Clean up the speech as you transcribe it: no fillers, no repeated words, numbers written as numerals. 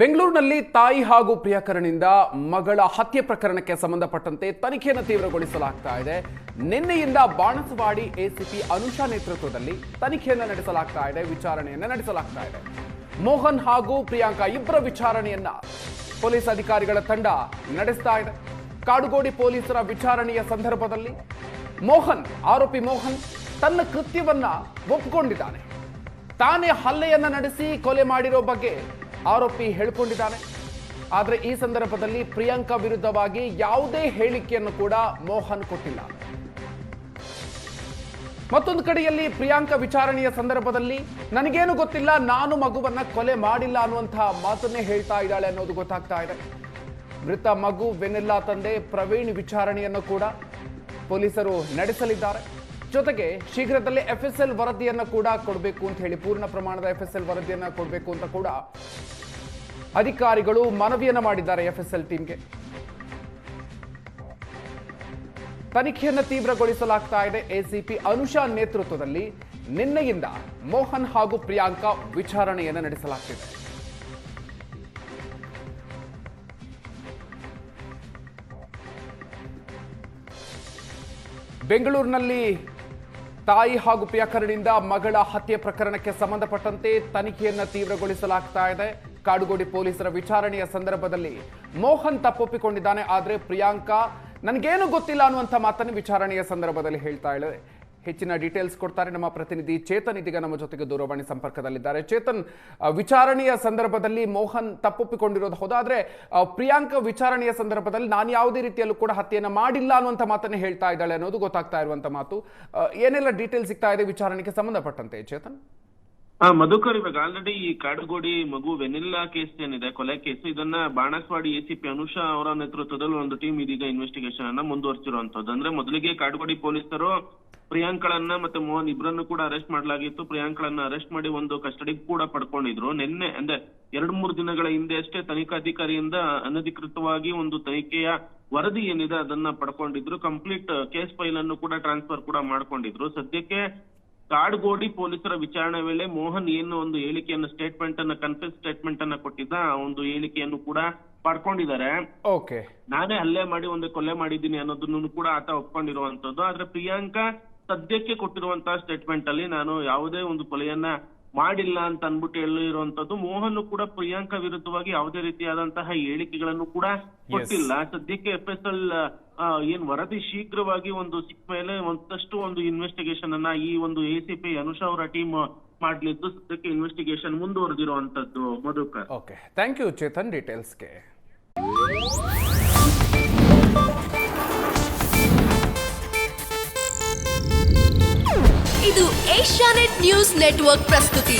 ಬೆಂಗಳೂರಿನಲ್ಲಿ ತಾಯಿ ಹಾಗೂ ಪ್ರಿಯಕರನಿಂದ ಮಗಳ ಹತ್ಯೆ ಪ್ರಕರಣಕ್ಕೆ ಸಂಬಂಧಪಟ್ಟಂತೆ ತನಿಖೆಯನ್ನು ತೀವ್ರಗೊಳಿಸಲಾಗ್ತಾ ಇದೆ. ನಿನ್ನೆಯಿಂದ ಬಾಣಸವಾಡಿ ಎಸಿಪಿ ಅನುಷಾ ನೇತೃತ್ವದಲ್ಲಿ ತನಿಖೆಯನ್ನು ನಡೆಸಲಾಗ್ತಾ ಇದೆ, ವಿಚಾರಣೆಯನ್ನು ನಡೆಸಲಾಗ್ತಾ ಇದೆ. ಮೋಹನ್ ಹಾಗೂ ಪ್ರಿಯಾಂಕಾ ಇಬ್ಬರ ವಿಚಾರಣೆಯನ್ನ ಪೊಲೀಸ್ ಅಧಿಕಾರಿಗಳ ತಂಡ ನಡೆಸ್ತಾ ಇದೆ. ಕಾಡುಗೋಡಿ ಪೊಲೀಸರ ವಿಚಾರಣೆಯ ಸಂದರ್ಭದಲ್ಲಿ ಆರೋಪಿ ಮೋಹನ್ ತನ್ನ ಕೃತ್ಯವನ್ನ ಒಪ್ಪಿಕೊಂಡಿದ್ದಾನೆ. ತಾನೇ ಹಲ್ಲೆಯನ್ನ ನಡೆಸಿ ಕೊಲೆ ಮಾಡಿರೋ ಬಗ್ಗೆ ಆರೋಪಿ ಹೇಳಿಕೊಂಡಿದ್ದಾನೆ. ಆದರೆ ಈ ಸಂದರ್ಭದಲ್ಲಿ ಪ್ರಿಯಾಂಕಾ ವಿರುದ್ಧವಾಗಿ ಯಾವುದೇ ಹೇಳಿಕೆಯನ್ನು ಕೂಡ ಮೋಹನ್ ಕೊಟ್ಟಿಲ್ಲ. ಮತ್ತೊಂದು ಕಡೆಯಲ್ಲಿ ಪ್ರಿಯಾಂಕಾ ವಿಚಾರಣೆಯ ಸಂದರ್ಭದಲ್ಲಿ ನನಗೇನು ಗೊತ್ತಿಲ್ಲ, ನಾನು ಮಗುವನ್ನ ಕೊಲೆ ಮಾಡಿಲ್ಲ ಅನ್ನುವಂತಹ ಮಾತನ್ನೇ ಹೇಳ್ತಾ ಇದ್ದಾಳೆ ಅನ್ನೋದು ಗೊತ್ತಾಗ್ತಾ ಇದೆ. ಮೃತ ಮಗು ವೆನೆಲ್ಲಾ ತಂದೆ ಪ್ರವೀಣ್ ವಿಚಾರಣೆಯನ್ನು ಕೂಡ ಪೊಲೀಸರು ನಡೆಸಲಿದ್ದಾರೆ. ಜೊತೆಗೆ ಶೀಘ್ರದಲ್ಲೇ ಎಫ್ಎಸ್ಎಲ್ ವರದಿಯನ್ನು ಕೂಡ ಕೊಡಬೇಕು ಅಂತ ಹೇಳಿ, ಪೂರ್ಣ ಪ್ರಮಾಣದ ಎಫ್ಎಸ್ಎಲ್ ವರದಿಯನ್ನು ಕೊಡಬೇಕು ಅಂತ ಕೂಡ ಅಧಿಕಾರಿಗಳು ಮನವಿಯನ್ನು ಮಾಡಿದ್ದಾರೆ ಎಫ್ಎಸ್ಎಲ್ ಟೀಮ್ಗೆ. ತನಿಖೆಯನ್ನು ತೀವ್ರಗೊಳಿಸಲಾಗ್ತಾ ಇದೆ. ಎಸಿಪಿ ಅನುಷಾ ನೇತೃತ್ವದಲ್ಲಿ ನಿನ್ನೆಯಿಂದ ಮೋಹನ್ ಹಾಗೂ ಪ್ರಿಯಾಂಕಾ ವಿಚಾರಣೆಯನ್ನು ನಡೆಸಲಾಗ್ತಿದೆ. ಬೆಂಗಳೂರಿನಲ್ಲಿ ತಾಯಿ ಹಾಗೂ ಪ್ರಿಯಕರನಿಂದ ಮಗಳ ಹತ್ಯೆ ಪ್ರಕರಣಕ್ಕೆ ಸಂಬಂಧಪಟ್ಟಂತೆ ತನಿಖೆಯನ್ನು ತೀವ್ರಗೊಳಿಸಲಾಗ್ತಾ ಇದೆ. ಕಾಡುಗೋಡಿ ಪೊಲೀಸರ ವಿಚಾರಣೆಯ ಸಂದರ್ಭದಲ್ಲಿ ಮೋಹನ್ ತಪ್ಪೊಪ್ಪಿಕೊಂಡಿದ್ದಾನೆ. ಆದರೆ ಪ್ರಿಯಾಂಕಾ ನನಗೇನು ಗೊತ್ತಿಲ್ಲ ಅನ್ನುವಂಥ ಮಾತನ್ನು ವಿಚಾರಣೆಯ ಸಂದರ್ಭದಲ್ಲಿ ಹೇಳ್ತಾ ಇದ್ದಾರೆ. ಹೆಚ್ಚಿನ ಡೀಟೇಲ್ಸ್ ಕೊಡ್ತಾರೆ ನಮ್ಮ ಪ್ರತಿನಿಧಿ ಚೇತನ್. ಇದೀಗ ನಮ್ಮ ಜೊತೆಗೆ ದೂರವಾಣಿ ಸಂಪರ್ಕದಲ್ಲಿದ್ದಾರೆ. ಚೇತನ್, ವಿಚಾರಣೆಯ ಸಂದರ್ಭದಲ್ಲಿ ಮೋಹನ್ ತಪ್ಪೊಪ್ಪಿಕೊಂಡಿರೋದು ಹೌದಾ? ಆದರೆ ಪ್ರಿಯಾಂಕಾ ವಿಚಾರಣೆಯ ಸಂದರ್ಭದಲ್ಲಿ ನಾನು ಯಾವುದೇ ರೀತಿಯಲ್ಲೂ ಕೂಡ ಹತ್ಯೆಯನ್ನು ಮಾಡಿಲ್ಲ ಅನ್ನುವಂಥ ಮಾತನ್ನೇ ಹೇಳ್ತಾ ಇದ್ದಾಳೆ ಅನ್ನೋದು ಗೊತ್ತಾಗ್ತಾ ಇರುವಂಥ ಮಾತು. ಏನೆಲ್ಲ ಡೀಟೇಲ್ಸ್ ಸಿಗ್ತಾ ಇದೆ ವಿಚಾರಣೆಗೆ ಸಂಬಂಧಪಟ್ಟಂತೆ ಚೇತನ್? ಮಧುಕರ್, ಇವಾಗ ಆಲ್ರೆಡಿ ಈ ಕಾಡುಗೋಡಿ ಮಗು ವೆನಿಲ್ಲಾ ಕೇಸ್ ಏನಿದೆ, ಕೊಲೆ ಕೇಸ್, ಇದನ್ನ ಬಾಣಸವಾಡಿ ಎಸಿಪಿ ಅನುಷಾ ಅವರ ನೇತೃತ್ವದಲ್ಲಿ ಒಂದು ಟೀಮ್ ಇದೀಗ ಇನ್ವೆಸ್ಟಿಗೇಷನ್ ಅನ್ನ ಮುಂದುವರಿಸಿರುವಂತದ್ದು. ಅಂದ್ರೆ ಮೊದಲಿಗೆ ಕಾಡುಗೋಡಿ ಪೊಲೀಸರು ಪ್ರಿಯಾಂಕಳನ್ನ ಮತ್ತೆ ಮೋಹನ್ ಇಬ್ಬರನ್ನು ಕೂಡ ಅರೆಸ್ಟ್ ಮಾಡಲಾಗಿತ್ತು. ಪ್ರಿಯಾಂಕಳನ್ನ ಅರೆಸ್ಟ್ ಮಾಡಿ ಒಂದು ಕಸ್ಟಡಿ ಕೂಡ ಪಡ್ಕೊಂಡಿದ್ರು. ನಿನ್ನೆ ಅಂದ್ರೆ 2-3 ದಿನಗಳ ಹಿಂದೆ ಅಷ್ಟೇ ತನಿಖಾಧಿಕಾರಿಯಿಂದ ಅನಧಿಕೃತವಾಗಿ ಒಂದು ತನಿಖೆಯ ವರದಿ ಏನಿದೆ ಅದನ್ನ ಪಡ್ಕೊಂಡಿದ್ರು. ಕಂಪ್ಲೀಟ್ ಕೇಸ್ ಫೈಲ್ ಅನ್ನು ಕೂಡ ಟ್ರಾನ್ಸ್ಫರ್ ಕೂಡ ಮಾಡ್ಕೊಂಡಿದ್ರು. ಸದ್ಯಕ್ಕೆ ಕಾಡುಗೋಡಿ ಪೊಲೀಸರ ವಿಚಾರಣೆ ವೇಳೆ ಮೋಹನ್ ಏನು ಒಂದು ಹೇಳಿಕೆಯನ್ನು ಕನ್ಫೆಸ್ ಸ್ಟೇಟ್ಮೆಂಟ್ ಅನ್ನ ಕೊಟ್ಟಿದ್ದ, ಆ ಒಂದು ಹೇಳಿಕೆಯನ್ನು ಕೂಡ ಪಡ್ಕೊಂಡಿದ್ದಾರೆ. ನಾನೇ ಹಲ್ಲೆ ಮಾಡಿ ಒಂದು ಕೊಲೆ ಮಾಡಿದ್ದೀನಿ ಅನ್ನೋದನ್ನು ಕೂಡ ಆತ ಒಪ್ಕೊಂಡಿರುವಂತದ್ದು. ಆದ್ರೆ ಪ್ರಿಯಾಂಕಾ ಸದ್ಯಕ್ಕೆ ಕೊಟ್ಟಿರುವಂತಹ ಸ್ಟೇಟ್ಮೆಂಟ್ ಅಲ್ಲಿ ನಾನು ಯಾವುದೇ ಒಂದು ಕೊಲೆಯನ್ನ ಮಾಡಿಲ್ಲ ಅಂತ ಅನ್ಬಿಟ್ಟು ಹೇಳಿರುವಂತದ್ದು. ಮೋಹನ್ ಕೂಡ ಪ್ರಿಯಾಂಕಾ ವಿರುದ್ಧವಾಗಿ ಯಾವುದೇ ರೀತಿಯಾದಂತಹ ಹೇಳಿಕೆಗಳನ್ನು ಕೂಡ ಕೊಟ್ಟಿಲ್ಲ. ಸದ್ಯಕ್ಕೆ ಎಫ್ಎಸ್ಎಲ್ ಏನ್ ವರದಿ ಶೀಘ್ರವಾಗಿ ಒಂದು ಸಿಕ್ಕ ಮೇಲೆ ಒಂದಷ್ಟು ಒಂದು ಇನ್ವೆಸ್ಟಿಗೇಷನ್ ಅನ್ನ ಈ ಒಂದು ಎಸಿಪಿ ಅನುಷಾ ಅವರ ಟೀಮ್ ಮಾಡ್ಲಿದ್ದು ಸದ್ಯಕ್ಕೆ ಇನ್ವೆಸ್ಟಿಗೇಷನ್ ಮುಂದುವರೆದಿರುವಂತದ್ದು. Madhukar, okay, thank you Chetan ಡೀಟೇಲ್ಸ್ಗೆ. ಇದು ಏಷ್ಯಾನೆಟ್ ನ್ಯೂಸ್ ನೆಟ್ವರ್ಕ್ ಪ್ರಸ್ತುತಿ.